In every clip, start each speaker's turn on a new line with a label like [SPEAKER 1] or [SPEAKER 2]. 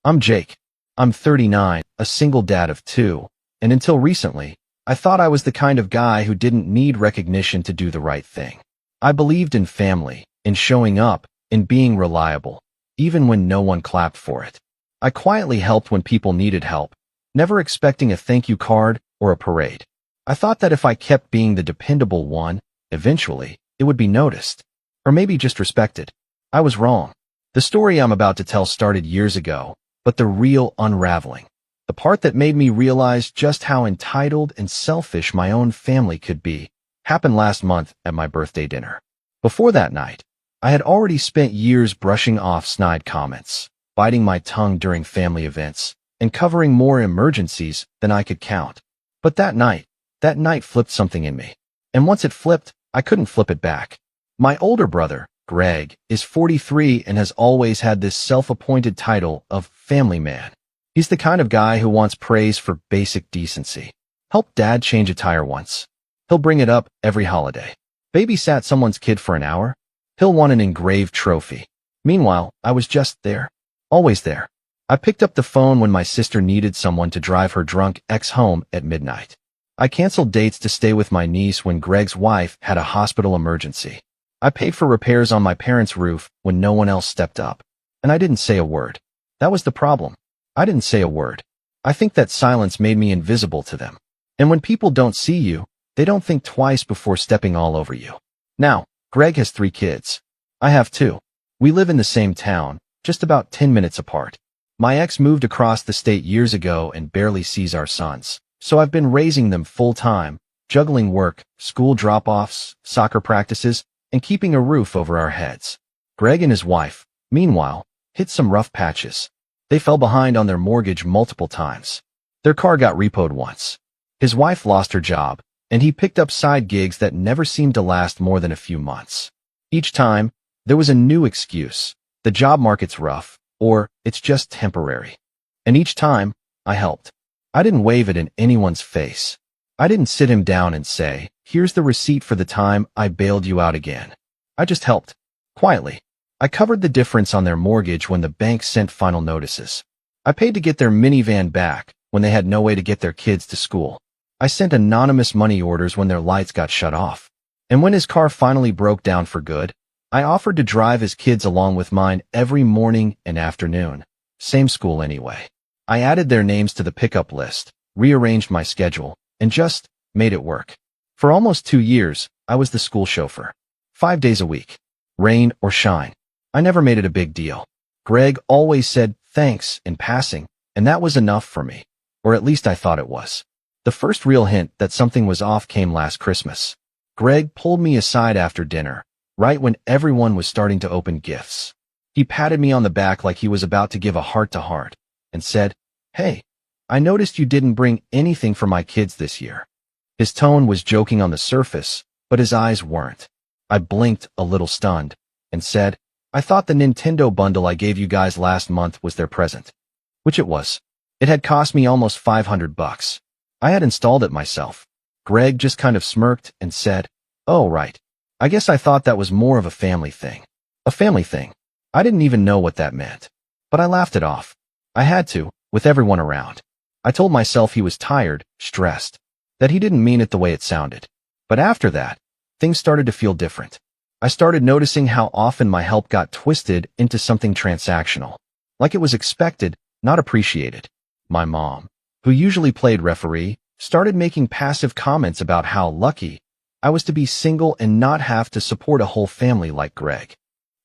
[SPEAKER 1] I'm Jake. I'm 39, a single dad of two, and until recently, I thought I was the kind of guy who didn't need recognition to do the right thing. I believed in family, in showing up, in being reliable, even when no one clapped for it. I quietly helped when people needed help, never expecting a thank you card or a parade. I thought that if I kept being the dependable one, eventually, it would be noticed. Or maybe just respected. I was wrong. The story I'm about to tell started years ago, but the real unraveling, the part that made me realize just how entitled and selfish my own family could be, happened last month at my birthday dinner. Before that night, I had already spent years brushing off snide comments, biting my tongue during family events, and covering more emergencies than I could count. But that night flipped something in me. And once it flipped, I couldn't flip it back. My older brother, Greg, is 43 and has always had this self-appointed title of family man. He's the kind of guy who wants praise for basic decency. Helped dad change a tire once. He'll bring it up every holiday. Babysat someone's kid for an hour. He'll want an engraved trophy. Meanwhile, I was just there. Always there. I picked up the phone when my sister needed someone to drive her drunk ex home at midnight. I canceled dates to stay with my niece when Greg's wife had a hospital emergency. I paid for repairs on my parents' roof when no one else stepped up. And I didn't say a word. That was the problem. I didn't say a word. I think that silence made me invisible to them. And when people don't see you, they don't think twice before stepping all over you. Now, Greg has 3 kids. I have 2. We live in the same town, just about 10 minutes apart. My ex moved across the state years ago and barely sees our sons. So I've been raising them full-time, juggling work, school drop-offs, soccer practices, and keeping a roof over our heads. Greg and his wife, meanwhile, hit some rough patches. They fell behind on their mortgage multiple times. Their car got repoed once. His wife lost her job, and he picked up side gigs that never seemed to last more than a few months. Each time, there was a new excuse. The job market's rough, or it's just temporary. And each time, I helped. I didn't wave it in anyone's face. I didn't sit him down and say, "Here's the receipt for the time I bailed you out again." I just helped. Quietly. I covered the difference on their mortgage when the bank sent final notices. I paid to get their minivan back when they had no way to get their kids to school. I sent anonymous money orders when their lights got shut off. And when his car finally broke down for good, I offered to drive his kids along with mine every morning and afternoon. Same school anyway. I added their names to the pickup list, rearranged my schedule, and just made it work. For almost 2 years, I was the school chauffeur. 5 days a week. Rain or shine. I never made it a big deal. Greg always said thanks in passing, and that was enough for me. Or at least I thought it was. The first real hint that something was off came last Christmas. Greg pulled me aside after dinner, right when everyone was starting to open gifts. He patted me on the back like he was about to give a heart-to-heart, and said, "Hey, I noticed you didn't bring anything for my kids this year." His tone was joking on the surface, but his eyes weren't. I blinked, a little stunned, and said, "I thought the Nintendo bundle I gave you guys last month was their present." Which it was. It had cost me almost $500. I had installed it myself. Greg just kind of smirked and said, "Oh, right. I guess I thought that was more of a family thing." A family thing. I didn't even know what that meant. But I laughed it off. I had to, with everyone around. I told myself he was tired, stressed, that he didn't mean it the way it sounded. But after that, things started to feel different. I started noticing how often my help got twisted into something transactional. Like it was expected, not appreciated. My mom, who usually played referee, started making passive comments about how lucky I was to be single and not have to support a whole family like Greg.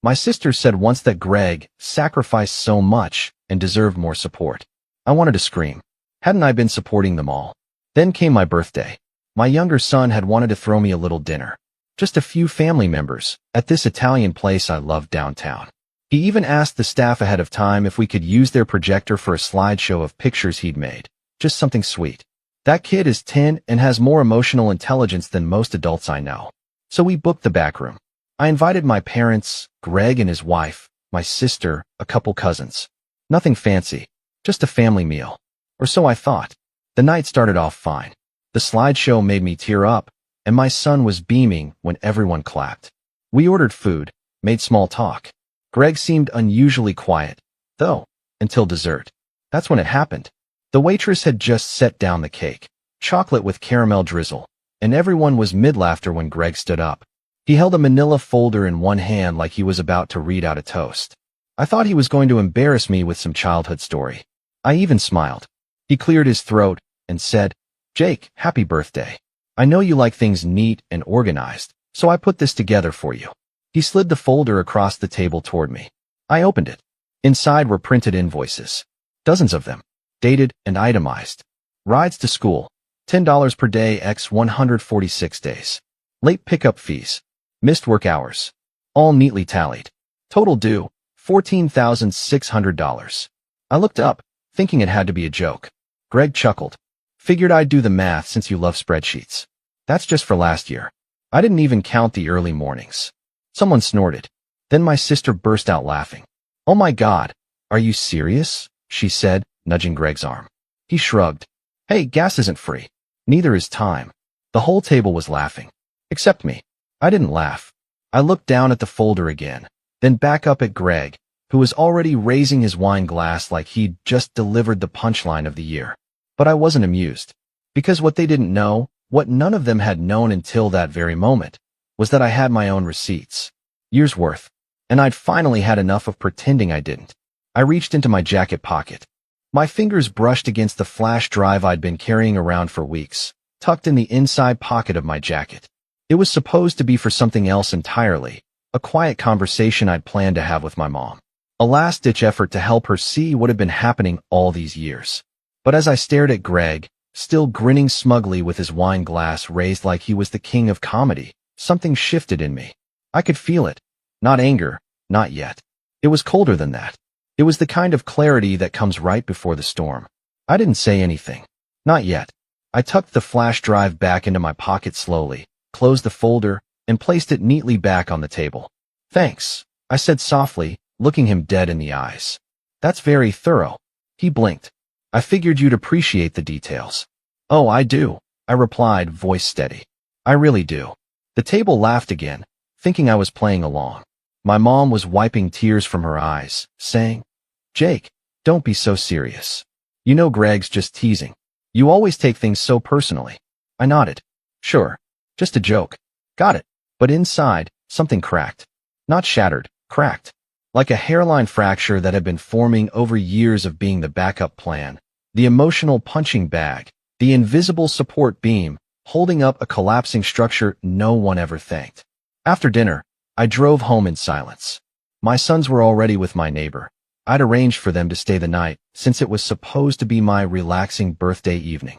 [SPEAKER 1] My sister said once that Greg sacrificed so much and deserved more support. I wanted to scream. Hadn't I been supporting them all? Then came my birthday. My younger son had wanted to throw me a little dinner. Just a few family members, at this Italian place I loved downtown. He even asked the staff ahead of time if we could use their projector for a slideshow of pictures he'd made. Just something sweet. That kid is 10 and has more emotional intelligence than most adults I know. So we booked the back room. I invited my parents, Greg and his wife, my sister, a couple cousins. Nothing fancy, just a family meal. Or so I thought. The night started off fine. The slideshow made me tear up, and my son was beaming when everyone clapped. We ordered food, made small talk. Greg seemed unusually quiet, though, until dessert. That's when it happened. The waitress had just set down the cake, chocolate with caramel drizzle, and everyone was mid-laughter when Greg stood up. He held a manila folder in one hand like he was about to read out a toast. I thought he was going to embarrass me with some childhood story. I even smiled. He cleared his throat and said, "Jake, happy birthday. I know you like things neat and organized, so I put this together for you." He slid the folder across the table toward me. I opened it. Inside were printed invoices. Dozens of them. Dated and itemized. Rides to school. $10 per day x 146 days. Late pickup fees. Missed work hours. All neatly tallied. Total due, $14,600. I looked up, thinking it had to be a joke. Greg chuckled. "Figured I'd do the math since you love spreadsheets. That's just for last year. I didn't even count the early mornings." Someone snorted. Then my sister burst out laughing. "Oh my God, are you serious?" she said, nudging Greg's arm. He shrugged. "Hey, gas isn't free. Neither is time." The whole table was laughing. Except me. I didn't laugh. I looked down at the folder again, then back up at Greg, who was already raising his wine glass like he'd just delivered the punchline of the year. But I wasn't amused. Because what they didn't know, what none of them had known until that very moment, was that I had my own receipts. Years worth. And I'd finally had enough of pretending I didn't. I reached into my jacket pocket. My fingers brushed against the flash drive I'd been carrying around for weeks, tucked in the inside pocket of my jacket. It was supposed to be for something else entirely, a quiet conversation I'd planned to have with my mom. A last-ditch effort to help her see what had been happening all these years. But as I stared at Greg, still grinning smugly with his wine glass raised like he was the king of comedy, something shifted in me. I could feel it. Not anger, not yet. It was colder than that. It was the kind of clarity that comes right before the storm. I didn't say anything. Not yet. I tucked the flash drive back into my pocket slowly, closed the folder, and placed it neatly back on the table. "Thanks," I said softly, looking him dead in the eyes. "That's very thorough." He blinked. "I figured you'd appreciate the details." "Oh, I do," I replied, voice steady. "I really do." The table laughed again, thinking I was playing along. My mom was wiping tears from her eyes, saying, "Jake, don't be so serious. You know Greg's just teasing. You always take things so personally." I nodded. "Sure. Just a joke." "Got it." But inside, something cracked. Not shattered, cracked. Like a hairline fracture that had been forming over years of being the backup plan, the emotional punching bag, the invisible support beam, holding up a collapsing structure no one ever thanked. After dinner, I drove home in silence. My sons were already with my neighbor. I'd arranged for them to stay the night, since it was supposed to be my relaxing birthday evening.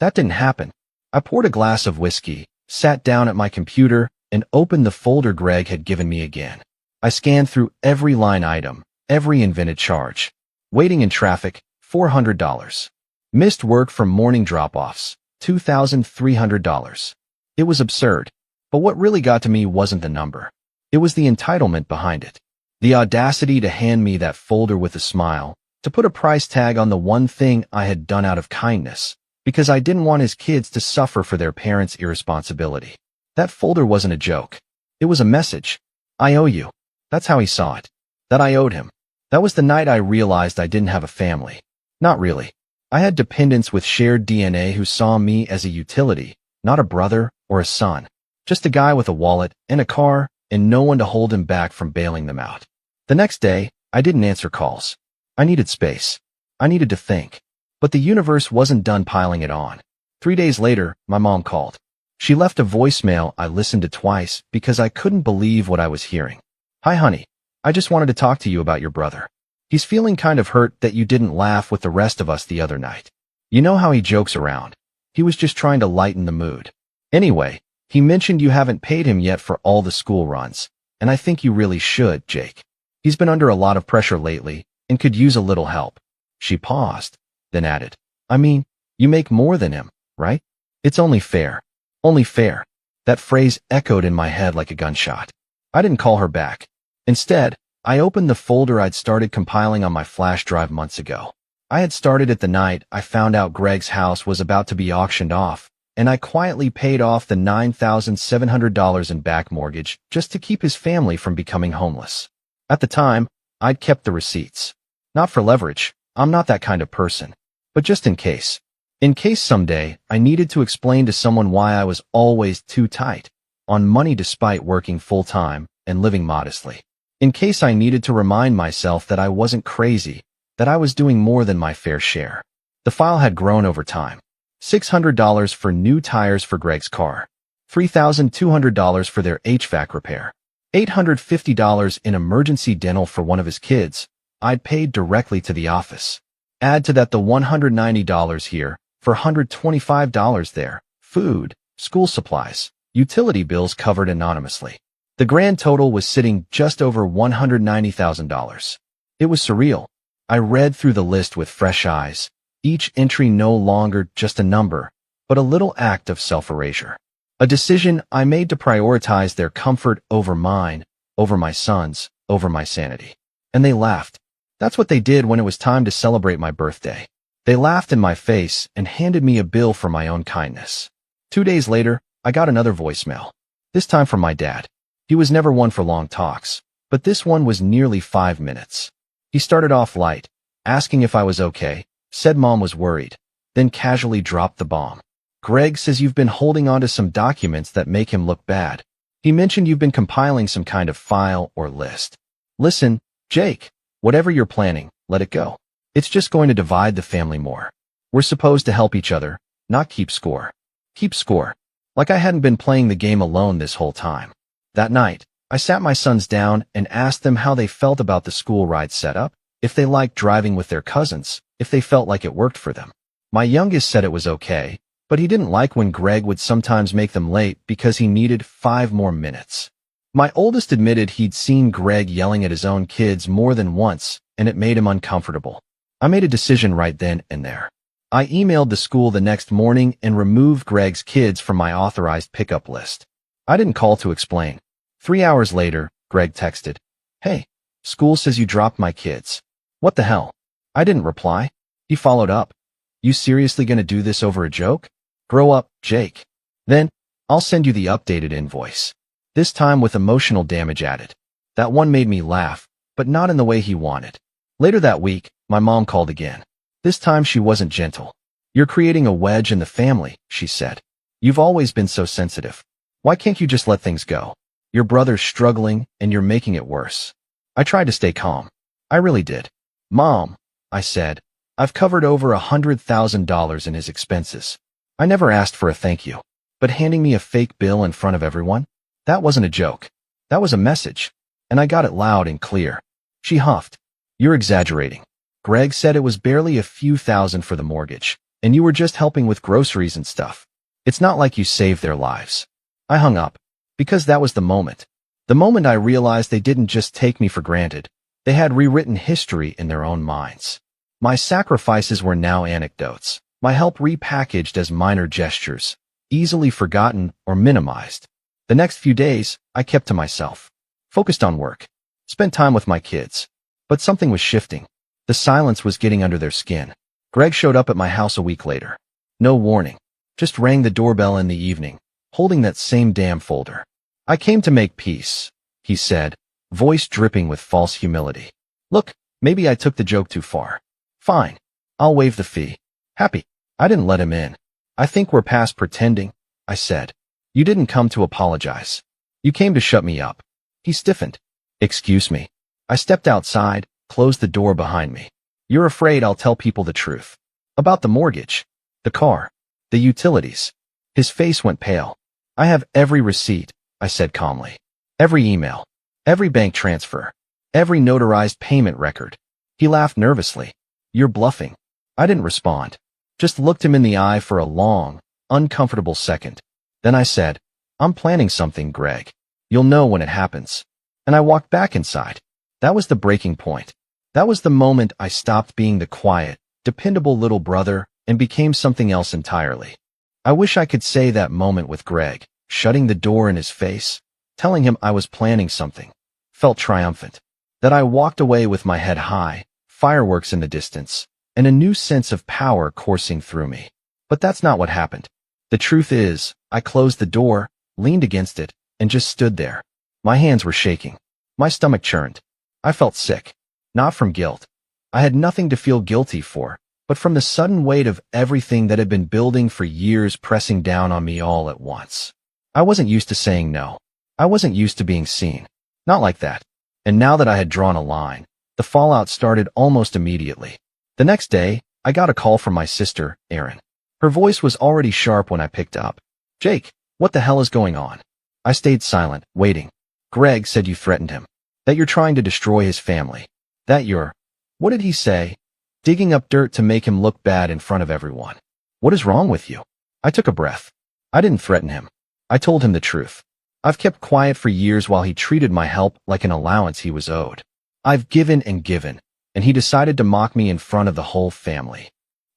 [SPEAKER 1] That didn't happen. I poured a glass of whiskey, sat down at my computer, and opened the folder Greg had given me again. I scanned through every line item, every invented charge. Waiting in traffic, $400. Missed work from morning drop-offs, $2,300. It was absurd. But what really got to me wasn't the number. It was the entitlement behind it. The audacity to hand me that folder with a smile, to put a price tag on the one thing I had done out of kindness, because I didn't want his kids to suffer for their parents' irresponsibility. That folder wasn't a joke. It was a message. "I owe you." That's how he saw it. That I owed him. That was the night I realized I didn't have a family. Not really. I had dependents with shared DNA who saw me as a utility, not a brother or a son. Just a guy with a wallet and a car and no one to hold him back from bailing them out. The next day, I didn't answer calls. I needed space. I needed to think. But the universe wasn't done piling it on. 3 days later, my mom called. She left a voicemail I listened to twice because I couldn't believe what I was hearing. "Hi, honey. I just wanted to talk to you about your brother. He's feeling kind of hurt that you didn't laugh with the rest of us the other night. You know how he jokes around. He was just trying to lighten the mood. Anyway, he mentioned you haven't paid him yet for all the school runs, and I think you really should, Jake. He's been under a lot of pressure lately and could use a little help." She paused, then added, "I mean, you make more than him, right? It's only fair." Only fair. That phrase echoed in my head like a gunshot. I didn't call her back. Instead, I opened the folder I'd started compiling on my flash drive months ago. I had started it the night I found out Greg's house was about to be auctioned off, and I quietly paid off the $9,700 in back mortgage just to keep his family from becoming homeless. At the time, I'd kept the receipts. Not for leverage. I'm not that kind of person. But just in case. In case someday I needed to explain to someone why I was always too tight on money despite working full-time and living modestly. In case I needed to remind myself that I wasn't crazy, that I was doing more than my fair share. The file had grown over time. $600 for new tires for Greg's car. $3,200 for their HVAC repair. $850 in emergency dental for one of his kids. I'd paid directly to the office. Add to that the $190 here, for $125 there, food, school supplies, utility bills covered anonymously. The grand total was sitting just over $190,000. It was surreal. I read through the list with fresh eyes, each entry no longer just a number, but a little act of self-erasure. A decision I made to prioritize their comfort over mine, over my sons, over my sanity. And they laughed. That's what they did when it was time to celebrate my birthday. They laughed in my face and handed me a bill for my own kindness. 2 days later, I got another voicemail. This time from my dad. He was never one for long talks, but this one was nearly 5 minutes. He started off light, asking if I was okay, said mom was worried, then casually dropped the bomb. Greg says you've been holding on to some documents that make him look bad. He mentioned you've been compiling some kind of file or list. Listen, Jake, whatever you're planning, let it go. It's just going to divide the family more. We're supposed to help each other, not keep score. Keep score. Like I hadn't been playing the game alone this whole time. That night, I sat my sons down and asked them how they felt about the school ride setup, if they liked driving with their cousins, if they felt like it worked for them. My youngest said it was okay, but he didn't like when Greg would sometimes make them late because he needed 5 more minutes. My oldest admitted he'd seen Greg yelling at his own kids more than once, and it made him uncomfortable. I made a decision right then and there. I emailed the school the next morning and removed Greg's kids from my authorized pickup list. I didn't call to explain. 3 hours later, Greg texted, "Hey, school says you dropped my kids. What the hell?" I didn't reply. He followed up, "You seriously gonna do this over a joke? Grow up, Jake. Then, I'll send you the updated invoice." This time with emotional damage added. That one made me laugh, but not in the way he wanted. Later that week, my mom called again. This time she wasn't gentle. "You're creating a wedge in the family," she said. "You've always been so sensitive. Why can't you just let things go? Your brother's struggling, and you're making it worse." I tried to stay calm. I really did. "Mom," I said, "I've covered over $100,000 in his expenses. I never asked for a thank you. But handing me a fake bill in front of everyone? That wasn't a joke. That was a message. And I got it loud and clear." She huffed. "You're exaggerating. Greg said it was barely a few thousand for the mortgage, and you were just helping with groceries and stuff. It's not like you saved their lives." I hung up, because that was the moment. The moment I realized they didn't just take me for granted. They had rewritten history in their own minds. My sacrifices were now anecdotes, my help repackaged as minor gestures, easily forgotten or minimized. The next few days, I kept to myself, focused on work, spent time with my kids. But something was shifting. The silence was getting under their skin. Greg showed up at my house a week later. No warning. Just rang the doorbell in the evening, holding that same damn folder. "I came to make peace," he said, voice dripping with false humility. "Look, maybe I took the joke too far. Fine. I'll waive the fee. Happy." I didn't let him in. "I think we're past pretending," I said. "You didn't come to apologize. You came to shut me up." He stiffened. "Excuse me." I stepped outside, closed the door behind me. "You're afraid I'll tell people the truth. About the mortgage, the car, the utilities." His face went pale. "I have every receipt," I said calmly. "Every email, every bank transfer, every notarized payment record." He laughed nervously. "You're bluffing." I didn't respond, just looked him in the eye for a long, uncomfortable second. Then I said, "I'm planning something, Greg. You'll know when it happens." And I walked back inside. That was the breaking point. That was the moment I stopped being the quiet, dependable little brother and became something else entirely. I wish I could say that moment with Greg, shutting the door in his face, telling him I was planning something, felt triumphant, that I walked away with my head high, fireworks in the distance, and a new sense of power coursing through me. But that's not what happened. The truth is, I closed the door, leaned against it, and just stood there. My hands were shaking. My stomach churned. I felt sick. Not from guilt, I had nothing to feel guilty for, but from the sudden weight of everything that had been building for years pressing down on me all at once. I wasn't used to saying no. I wasn't used to being seen. Not like that. And now that I had drawn a line, the fallout started almost immediately. The next day, I got a call from my sister, Erin. Her voice was already sharp when I picked up. Jake, what the hell is going on? I stayed silent, waiting. Greg said you threatened him. That you're trying to destroy his family. That you're... What did he say? Digging up dirt to make him look bad in front of everyone. What is wrong with you? I took a breath. I didn't threaten him. I told him the truth. I've kept quiet for years while he treated my help like an allowance he was owed. I've given, and he decided to mock me in front of the whole family.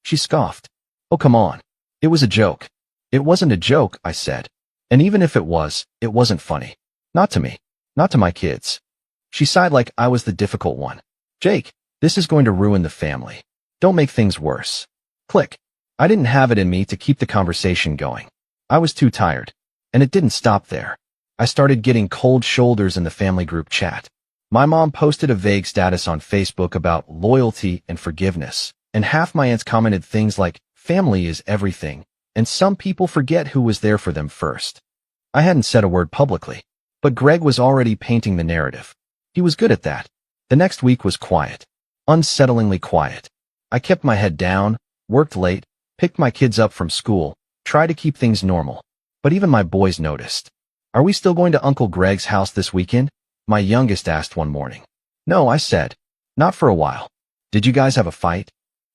[SPEAKER 1] She scoffed. Oh, come on. It was a joke. It wasn't a joke, I said. And even if it wasn't funny. Not to me. Not to my kids. She sighed like I was the difficult one. Jake, this is going to ruin the family. Don't make things worse. Click. I didn't have it in me to keep the conversation going. I was too tired. And it didn't stop there. I started getting cold shoulders in the family group chat. My mom posted a vague status on Facebook about loyalty and forgiveness, and half my aunts commented things like, family is everything, and some people forget who was there for them first. I hadn't said a word publicly, but Greg was already painting the narrative. He was good at that. The next week was quiet. Unsettlingly quiet. I kept my head down, worked late, picked my kids up from school, tried to keep things normal. But even my boys noticed. Are we still going to Uncle Greg's house this weekend? My youngest asked one morning. No, I said. Not for a while. Did you guys have a fight?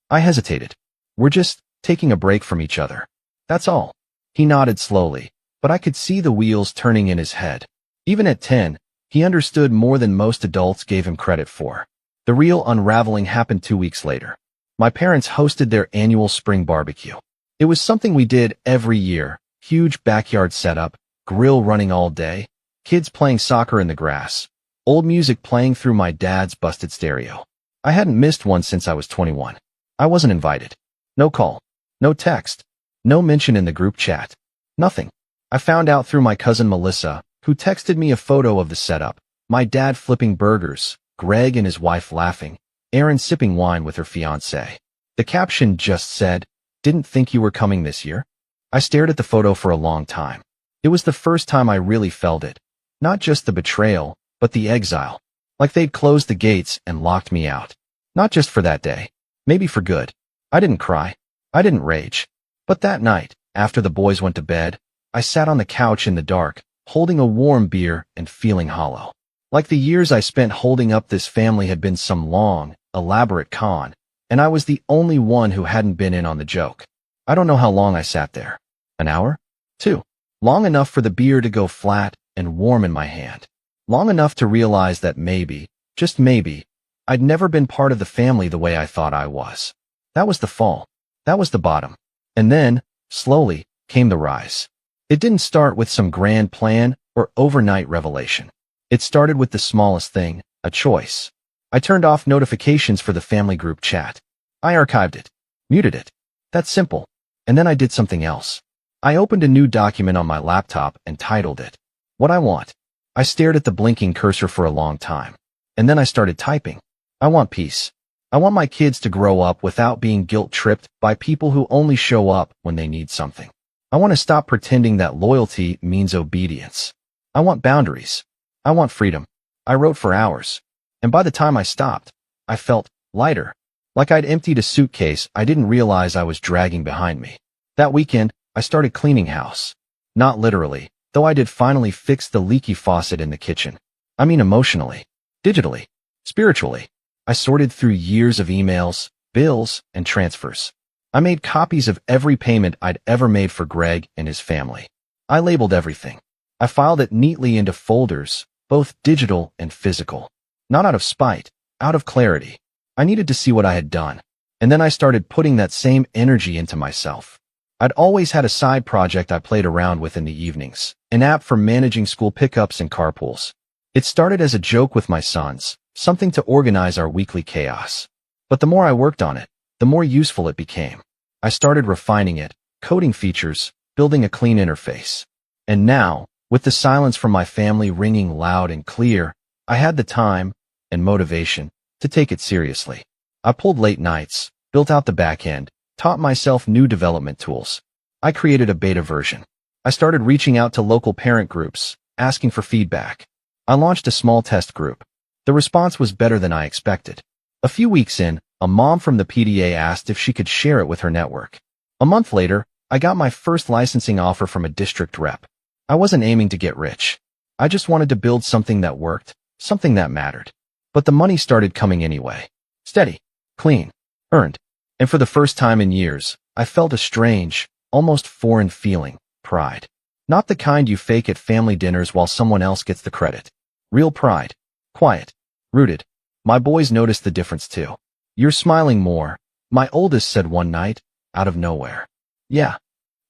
[SPEAKER 1] I hesitated. We're just taking a break from each other. That's all. He nodded slowly, but I could see the wheels turning in his head. Even at 10, he understood more than most adults gave him credit for. The real unraveling happened 2 weeks later. My parents hosted their annual spring barbecue. It was something we did every year. Huge backyard setup, grill running all day, kids playing soccer in the grass, old music playing through my dad's busted stereo. I hadn't missed one since I was 21. I wasn't invited. No call. No text. No mention in the group chat. Nothing. I found out through my cousin Melissa, who texted me a photo of the setup, my dad flipping burgers, Greg and his wife laughing, Erin sipping wine with her fiancé. The caption just said, "Didn't think you were coming this year?" I stared at the photo for a long time. It was the first time I really felt it. Not just the betrayal, but the exile. Like they'd closed the gates and locked me out. Not just for that day. Maybe for good. I didn't cry. I didn't rage. But that night, after the boys went to bed, I sat on the couch in the dark, holding a warm beer and feeling hollow. Like the years I spent holding up this family had been some long, elaborate con, and I was the only one who hadn't been in on the joke. I don't know how long I sat there. An hour? 2. Long enough for the beer to go flat and warm in my hand. Long enough to realize that maybe, just maybe, I'd never been part of the family the way I thought I was. That was the fall. That was the bottom. And then, slowly, came the rise. It didn't start with some grand plan or overnight revelation. It started with the smallest thing, a choice. I turned off notifications for the family group chat. I archived it. Muted it. That's simple. And then I did something else. I opened a new document on my laptop and titled it, "What I Want." I stared at the blinking cursor for a long time. And then I started typing. I want peace. I want my kids to grow up without being guilt-tripped by people who only show up when they need something. I want to stop pretending that loyalty means obedience. I want boundaries. I want freedom. I wrote for hours. And by the time I stopped, I felt lighter. Like I'd emptied a suitcase I didn't realize I was dragging behind me. That weekend, I started cleaning house. Not literally, though I did finally fix the leaky faucet in the kitchen. I mean emotionally, digitally, spiritually. I sorted through years of emails, bills, and transfers. I made copies of every payment I'd ever made for Greg and his family. I labeled everything. I filed it neatly into folders, both digital and physical. Not out of spite, out of clarity. I needed to see what I had done. And then I started putting that same energy into myself. I'd always had a side project I played around with in the evenings, an app for managing school pickups and carpools. It started as a joke with my sons, something to organize our weekly chaos. But the more I worked on it, the more useful it became. I started refining it, coding features, building a clean interface. And now, with the silence from my family ringing loud and clear, I had the time and motivation to take it seriously. I pulled late nights, built out the back end, taught myself new development tools. I created a beta version. I started reaching out to local parent groups, asking for feedback. I launched a small test group. The response was better than I expected. A few weeks in, a mom from the PDA asked if she could share it with her network. A month later, I got my first licensing offer from a district rep. I wasn't aiming to get rich. I just wanted to build something that worked, something that mattered. But the money started coming anyway. Steady, clean, earned. And for the first time in years, I felt a strange, almost foreign feeling, pride. Not the kind you fake at family dinners while someone else gets the credit. Real pride. Quiet. Rooted. My boys noticed the difference too. "You're smiling more," my oldest said one night, out of nowhere. "Yeah."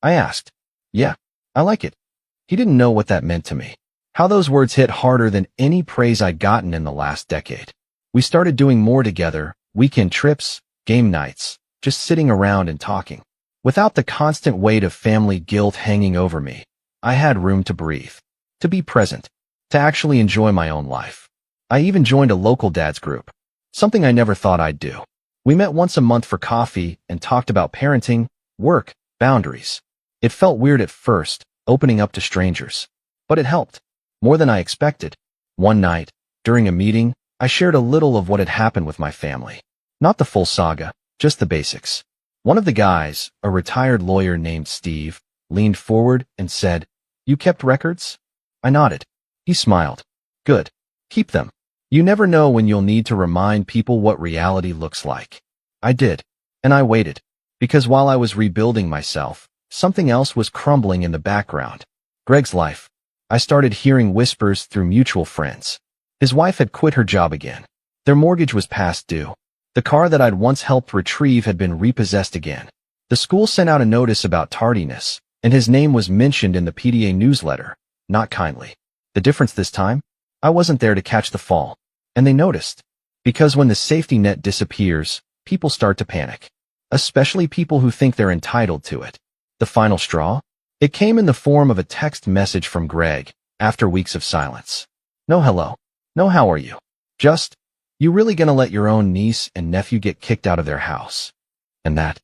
[SPEAKER 1] I asked. "Yeah, I like it." He didn't know what that meant to me. How those words hit harder than any praise I'd gotten in the last decade. We started doing more together, weekend trips, game nights, just sitting around and talking. Without the constant weight of family guilt hanging over me, I had room to breathe, to be present, to actually enjoy my own life. I even joined a local dads group, something I never thought I'd do. We met once a month for coffee and talked about parenting, work, boundaries. It felt weird at first, opening up to strangers, but it helped, more than I expected. One night, during a meeting, I shared a little of what had happened with my family. Not the full saga, just the basics. One of the guys, a retired lawyer named Steve, leaned forward and said, "You kept records?" I nodded. He smiled. "Good. Keep them. You never know when you'll need to remind people what reality looks like." I did. And I waited. Because while I was rebuilding myself, something else was crumbling in the background. Greg's life. I started hearing whispers through mutual friends. His wife had quit her job again. Their mortgage was past due. The car that I'd once helped retrieve had been repossessed again. The school sent out a notice about tardiness, and his name was mentioned in the PDA newsletter, not kindly. The difference this time? I wasn't there to catch the fall. And they noticed. Because when the safety net disappears, people start to panic. Especially people who think they're entitled to it. The final straw? It came in the form of a text message from Greg, after weeks of silence. "No hello. No how are you. Just, you really gonna let your own niece and nephew get kicked out of their house?" And that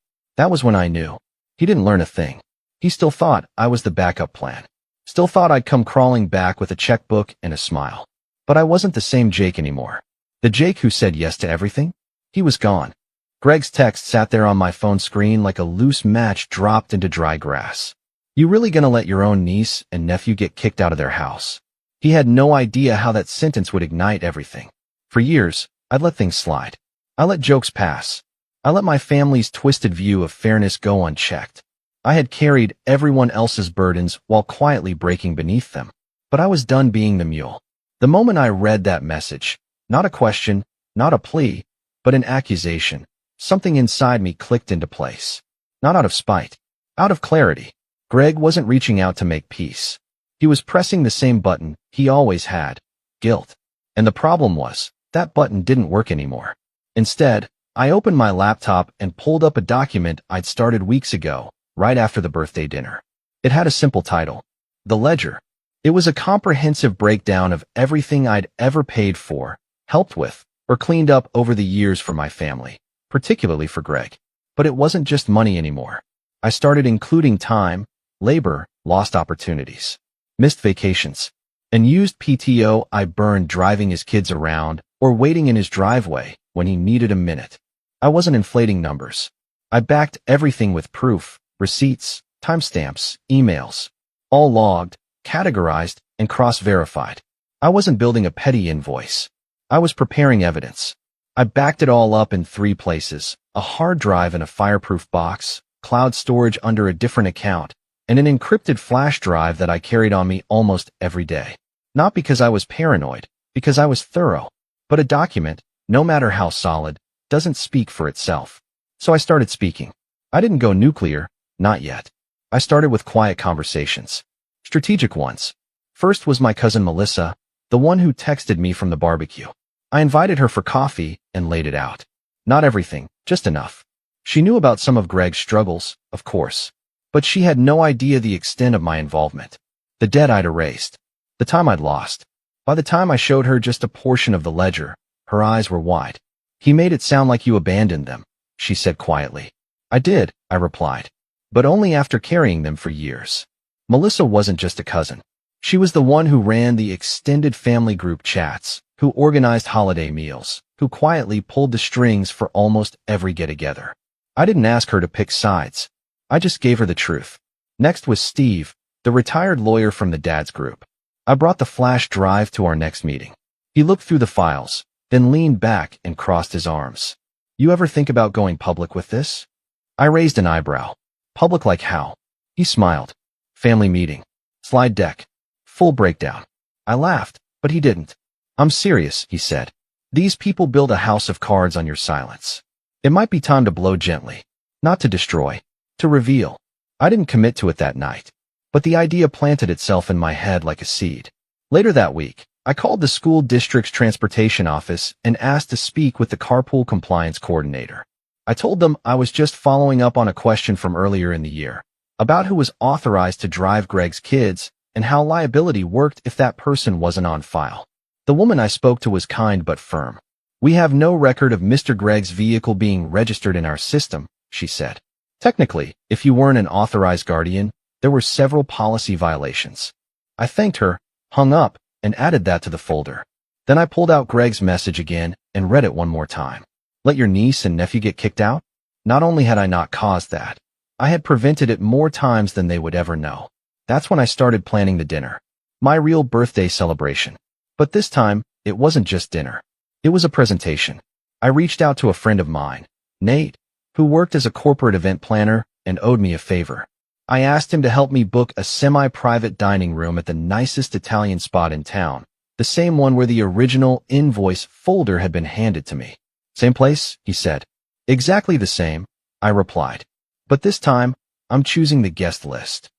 [SPEAKER 1] was when I knew. He didn't learn a thing. He still thought I was the backup plan. Still thought I'd come crawling back with a checkbook and a smile. But I wasn't the same Jake anymore. The Jake who said yes to everything? He was gone. Greg's text sat there on my phone screen like a loose match dropped into dry grass. "You really gonna let your own niece and nephew get kicked out of their house?" He had no idea how that sentence would ignite everything. For years, I'd let things slide. I let jokes pass. I let my family's twisted view of fairness go unchecked. I had carried everyone else's burdens while quietly breaking beneath them. But I was done being the mule. The moment I read that message, not a question, not a plea, but an accusation, something inside me clicked into place. Not out of spite, out of clarity. Greg wasn't reaching out to make peace. He was pressing the same button he always had, guilt. And the problem was, that button didn't work anymore. Instead, I opened my laptop and pulled up a document I'd started weeks ago, right after the birthday dinner. It had a simple title, The Ledger. It was a comprehensive breakdown of everything I'd ever paid for, helped with, or cleaned up over the years for my family, particularly for Greg. But it wasn't just money anymore. I started including time, labor, lost opportunities, missed vacations, and used PTO I burned driving his kids around or waiting in his driveway when he needed a minute. I wasn't inflating numbers. I backed everything with proof, receipts, timestamps, emails, all logged, categorized, and cross-verified. I wasn't building a petty invoice. I was preparing evidence. I backed it all up in 3 places, a hard drive in a fireproof box, cloud storage under a different account, and an encrypted flash drive that I carried on me almost every day. Not because I was paranoid, because I was thorough. But a document, no matter how solid, doesn't speak for itself. So I started speaking. I didn't go nuclear, not yet. I started with quiet conversations. Strategic ones. First was my cousin Melissa, the one who texted me from the barbecue. I invited her for coffee and laid it out. Not everything, just enough. She knew about some of Greg's struggles, of course. But she had no idea the extent of my involvement. The debt I'd erased. The time I'd lost. By the time I showed her just a portion of the ledger, her eyes were wide. He made it sound like you abandoned them, she said quietly. I did, I replied. But only after carrying them for years. Melissa wasn't just a cousin. She was the one who ran the extended family group chats, who organized holiday meals, who quietly pulled the strings for almost every get-together. I didn't ask her to pick sides. I just gave her the truth. Next was Steve, the retired lawyer from the dad's group. I brought the flash drive to our next meeting. He looked through the files, then leaned back and crossed his arms. You ever think about going public with this? I raised an eyebrow. Public like how? He smiled. Family meeting. Slide deck. Full breakdown. I laughed, but he didn't. I'm serious, he said. These people build a house of cards on your silence. It might be time to blow gently. Not to destroy. To reveal. I didn't commit to it that night. But the idea planted itself in my head like a seed. Later that week, I called the school district's transportation office and asked to speak with the carpool compliance coordinator. I told them I was just following up on a question from earlier in the year about who was authorized to drive Greg's kids and how liability worked if that person wasn't on file. The woman I spoke to was kind but firm. We have no record of Mr. Greg's vehicle being registered in our system, she said. Technically, if you weren't an authorized guardian, there were several policy violations. I thanked her, hung up, and added that to the folder. Then I pulled out Greg's message again and read it one more time. Let your niece and nephew get kicked out? Not only had I not caused that, I had prevented it more times than they would ever know. That's when I started planning the dinner. My real birthday celebration. But this time, it wasn't just dinner. It was a presentation. I reached out to a friend of mine, Nate, who worked as a corporate event planner and owed me a favor. I asked him to help me book a semi-private dining room at the nicest Italian spot in town, the same one where the original invoice folder had been handed to me. Same place, he said. Exactly the same, I replied. But this time, I'm choosing the guest list.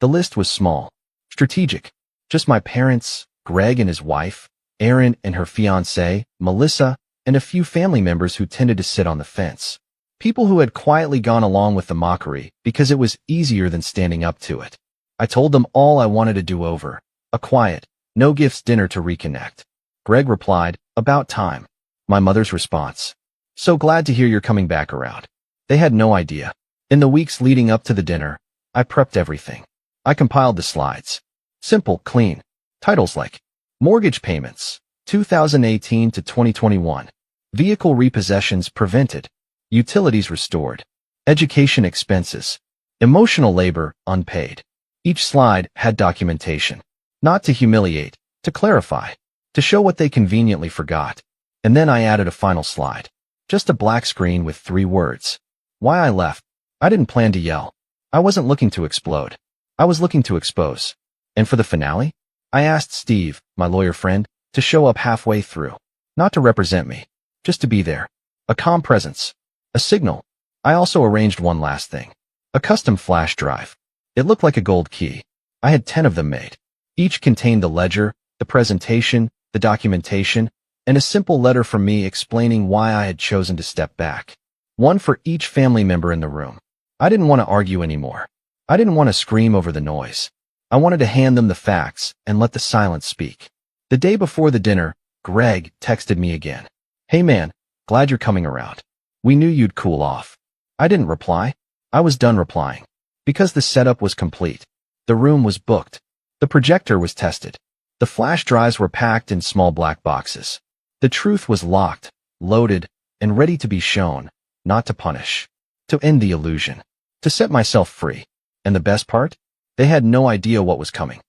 [SPEAKER 1] The list was small, strategic. Just my parents, Greg and his wife, Erin and her fiancée, Melissa, and a few family members who tended to sit on the fence. People who had quietly gone along with the mockery because it was easier than standing up to it. I told them all I wanted to do over. A quiet, no-gifts dinner to reconnect. Greg replied, about time. My mother's response. So glad to hear you're coming back around. They had no idea. In the weeks leading up to the dinner, I prepped everything. I compiled the slides. Simple, clean. Titles like Mortgage Payments, 2018 to 2021. Vehicle Repossessions Prevented. Utilities Restored. Education Expenses. Emotional Labor Unpaid. Each slide had documentation. Not to humiliate, to clarify, to show what they conveniently forgot. And then I added a final slide. Just a black screen with 3 words. Why I left. I didn't plan to yell. I wasn't looking to explode. I was looking to expose. And for the finale, I asked Steve, my lawyer friend, to show up halfway through. Not to represent me, just to be there. A calm presence. A signal. I also arranged one last thing. A custom flash drive. It looked like a gold key. I had 10 of them made. Each contained the ledger, the presentation, the documentation, and a simple letter from me explaining why I had chosen to step back. One for each family member in the room. I didn't want to argue anymore. I didn't want to scream over the noise. I wanted to hand them the facts and let the silence speak. The day before the dinner, Greg texted me again. Hey man, glad you're coming around. We knew you'd cool off. I didn't reply. I was done replying. Because the setup was complete. The room was booked. The projector was tested. The flash drives were packed in small black boxes. The truth was locked, loaded, and ready to be shown, not to punish. To end the illusion. To set myself free. And the best part? They had no idea what was coming.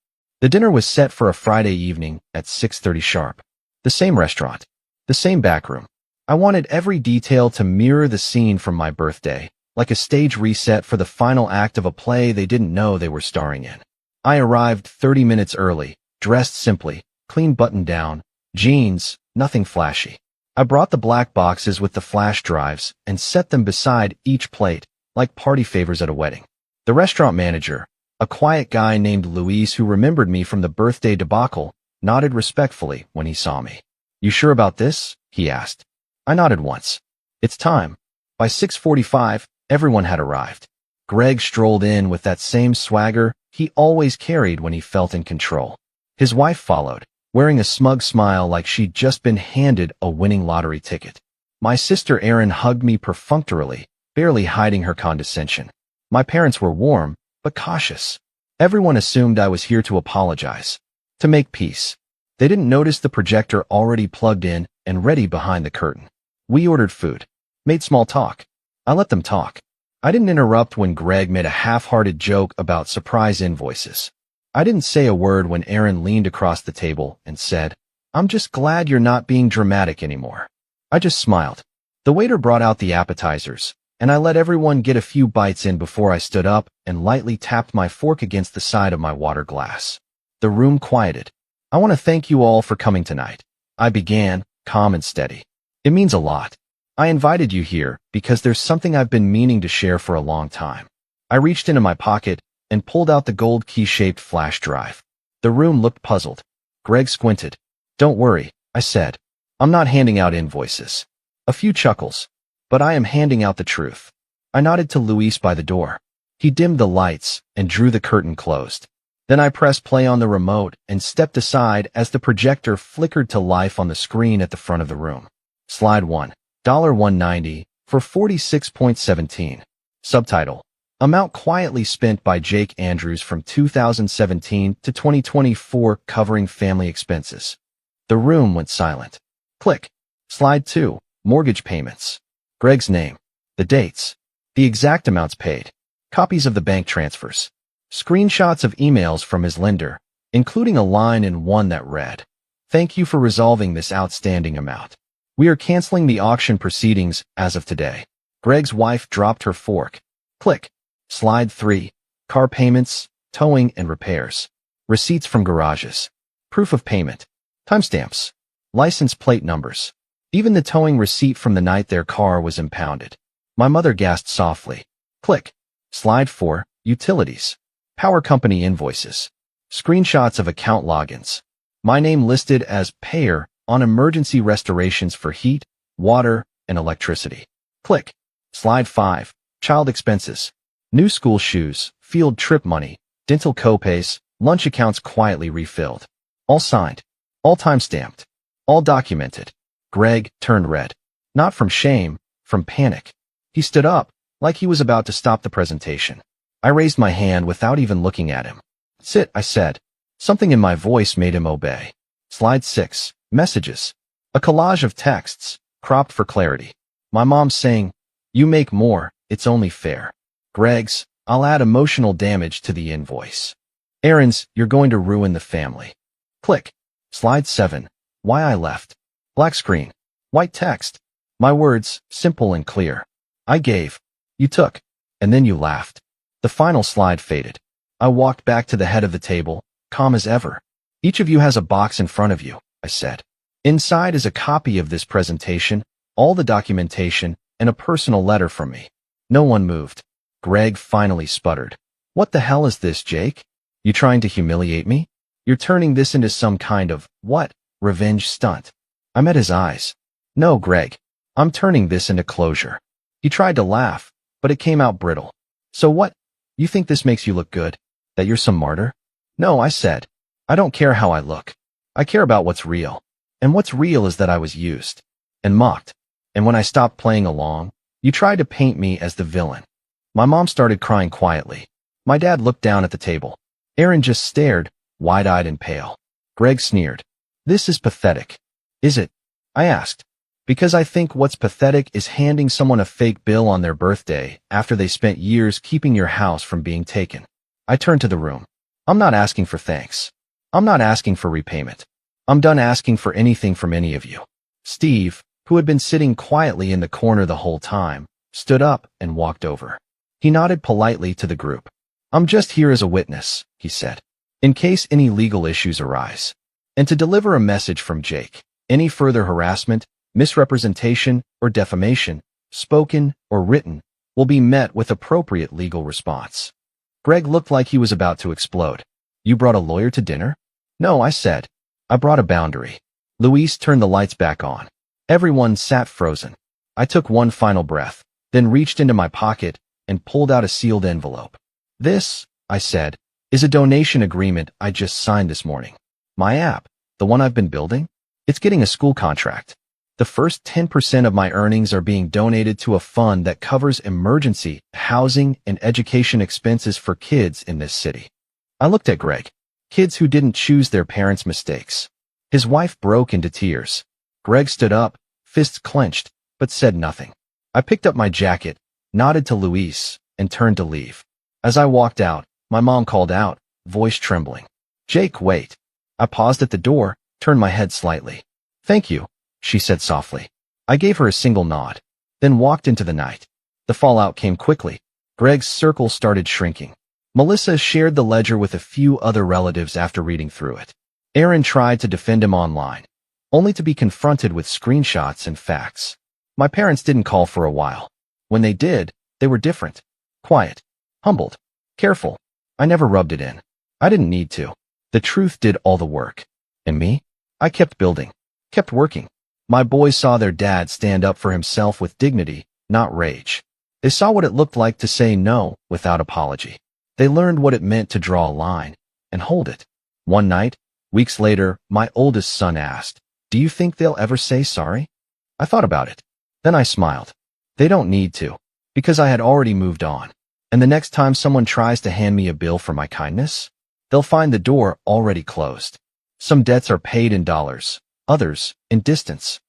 [SPEAKER 1] The dinner was set for a Friday evening at 6:30 sharp. The same restaurant. The same backroom. I wanted every detail to mirror the scene from my birthday, like a stage reset for the final act of a play they didn't know they were starring in. I arrived 30 minutes early, dressed simply, clean button down, jeans, nothing flashy. I brought the black boxes with the flash drives and set them beside each plate, like party favors at a wedding. The restaurant manager, a quiet guy named Luis who remembered me from the birthday debacle, nodded respectfully when he saw me. You sure about this? He asked. I nodded once. It's time. By 6:45, everyone had arrived. Greg strolled in with that same swagger he always carried when he felt in control. His wife followed, wearing a smug smile like she'd just been handed a winning lottery ticket. My sister Erin hugged me perfunctorily, barely hiding her condescension. My parents were warm, but cautious. Everyone assumed I was here to apologize, to make peace. They didn't notice the projector already plugged in and ready behind the curtain. We ordered food, made small talk. I let them talk. I didn't interrupt when Greg made a half-hearted joke about surprise invoices. I didn't say a word when Erin leaned across the table and said, "I'm just glad you're not being dramatic anymore." I just smiled. The waiter brought out the appetizers, and I let everyone get a few bites in before I stood up and lightly tapped my fork against the side of my water glass. The room quieted. "I want to thank you all for coming tonight," I began, calm and steady. "It means a lot. I invited you here because there's something I've been meaning to share for a long time." I reached into my pocket and pulled out the gold key-shaped flash drive. The room looked puzzled. Greg squinted. "Don't worry," I said. "I'm not handing out invoices." A few chuckles. "But I am handing out the truth." I nodded to Luis by the door. He dimmed the lights and drew the curtain closed. Then I pressed play on the remote and stepped aside as the projector flickered to life on the screen at the front of the room. Slide 1, $1.90 for 46.17. Subtitle: Amount quietly spent by Jake Andrews from 2017 to 2024 covering family expenses. The room went silent. Click. Slide 2, mortgage payments. Greg's name, the dates, the exact amounts paid, copies of the bank transfers, screenshots of emails from his lender, including a line in one that read, "Thank you for resolving this outstanding amount. We are canceling the auction proceedings as of today." Greg's wife dropped her fork. Click. Slide 3, car payments, towing and repairs, receipts from garages, proof of payment, timestamps, license plate numbers, even the towing receipt from the night their car was impounded. My mother gasped softly. Click. Slide 4, utilities, power company invoices, screenshots of account logins, my name listed as payer on emergency restorations for heat, water, and electricity. Click. Slide 5, child expenses, new school shoes, field trip money, dental copays, lunch accounts quietly refilled. All signed. All time-stamped. All documented. Greg turned red. Not from shame, from panic. He stood up, like he was about to stop the presentation. I raised my hand without even looking at him. "Sit," I said. Something in my voice made him obey. Slide 6, messages. A collage of texts, cropped for clarity. My mom saying, "You make more, it's only fair." Greg's, "I'll add emotional damage to the invoice." Erin's, "You're going to ruin the family." Click. Slide 7, why I left. Black screen. White text. My words, simple and clear. I gave. You took. And then you laughed. The final slide faded. I walked back to the head of the table, calm as ever. "Each of you has a box in front of you," I said. "Inside is a copy of this presentation, all the documentation, and a personal letter from me." No one moved. Greg finally sputtered. "What the hell is this, Jake? You trying to humiliate me? You're turning this into some kind of, what, revenge stunt?" I met his eyes. "No, Greg. I'm turning this into closure." He tried to laugh, but it came out brittle. "So what? You think this makes you look good? That you're some martyr?" "No," I said. "I don't care how I look. I care about what's real. And what's real is that I was used. And mocked. And when I stopped playing along, you tried to paint me as the villain." My mom started crying quietly. My dad looked down at the table. Erin just stared, wide-eyed and pale. Greg sneered. "This is pathetic." "Is it?" I asked. "Because I think what's pathetic is handing someone a fake bill on their birthday after they spent years keeping your house from being taken." I turned to the room. "I'm not asking for thanks. I'm not asking for repayment. I'm done asking for anything from any of you." Steve, who had been sitting quietly in the corner the whole time, stood up and walked over. He nodded politely to the group. "I'm just here as a witness," he said, "in case any legal issues arise, and to deliver a message from Jake. Any further harassment, misrepresentation, or defamation, spoken or written, will be met with appropriate legal response." Greg looked like he was about to explode. "You brought a lawyer to dinner?" "No," I said. "I brought a boundary." Luis turned the lights back on. Everyone sat frozen. I took one final breath, then reached into my pocket and pulled out a sealed envelope. "This," I said, "is a donation agreement I just signed this morning. My app, the one I've been building, it's getting a school contract. The first 10% of my earnings are being donated to a fund that covers emergency, housing, and education expenses for kids in this city. I looked at Greg. Kids who didn't choose their parents' mistakes. His wife broke into tears. Greg stood up, fists clenched, but said nothing. I picked up my jacket, nodded to Luis, and turned to leave. As I walked out, my mom called out, voice trembling. "Jake, wait." I paused at the door, turned my head slightly. "Thank you," she said softly. I gave her a single nod, then walked into the night. The fallout came quickly. Greg's circle started shrinking. Melissa shared the ledger with a few other relatives after reading through it. Aaron tried to defend him online, only to be confronted with screenshots and facts. My parents didn't call for a while. When they did, they were different. Quiet, humbled, careful. I never rubbed it in. I didn't need to. The truth did all the work. And me? I kept building, kept working. My boys saw their dad stand up for himself with dignity, not rage. They saw what it looked like to say no without apology. They learned what it meant to draw a line and hold it. One night, weeks later, my oldest son asked, "Do you think they'll ever say sorry?" I thought about it. Then I smiled. They don't need to, because I had already moved on. And the next time someone tries to hand me a bill for my kindness, they'll find the door already closed. Some debts are paid in dollars, others in distance.